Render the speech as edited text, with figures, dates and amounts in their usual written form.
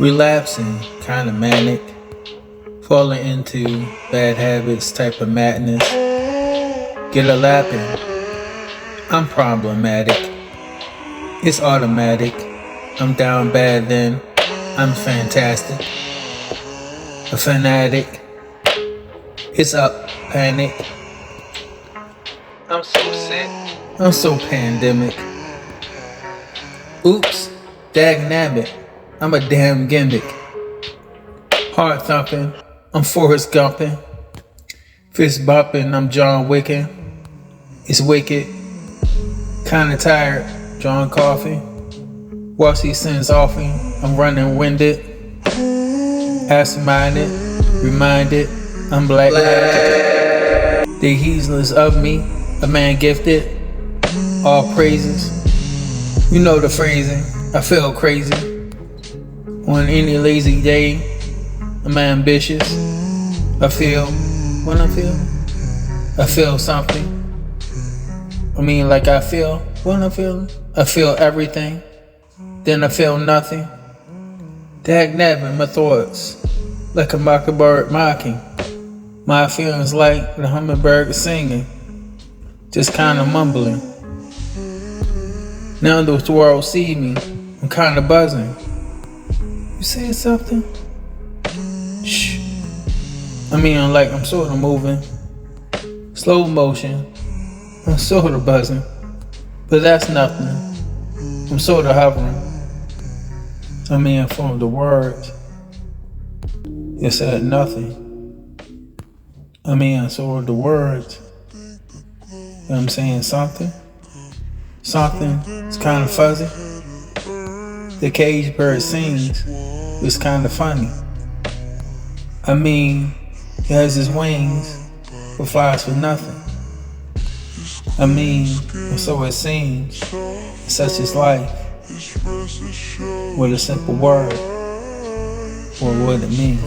Relapsing, kinda manic. Falling into bad habits type of madness. Get a lapping. I'm problematic. It's automatic. I'm down bad then. I'm fantastic. A fanatic. It's up panic. I'm so sick. I'm so pandemic. Oops, dagnabbit. I'm a damn gimmick. Heart thumping. I'm Forrest Gumping. Fist bumping. I'm John Wicking. It's wicked. Kinda tired. John Coffee. Watch these sins offing. I'm running winded. Absent-minded. Reminded. I'm black. The heedless of me. A man gifted. All praises. You know the phrasing. I feel crazy. On any lazy day. I'm ambitious. I feel. What I feel? I feel something. I mean, like I feel. What I feel? I feel everything. Then I feel nothing. Dagnabbing my thoughts. Like a mockingbird mocking. My feelings like the hummingbird singing. Just kinda mumbling. Now the world see me. I'm kinda buzzing. You saying something? Shh. I mean, like I'm sorta moving. Slow motion. I'm sorta buzzing. But that's nothing. I'm sorta hovering. I mean, from the words, it said nothing. I mean, sorta the words. I'm saying something. Something is kinda fuzzy. The cage bird sings. It's kinda funny. I mean, he has his wings, but flies for nothing. I mean, so it seems, such is life. With a simple word, what would it mean?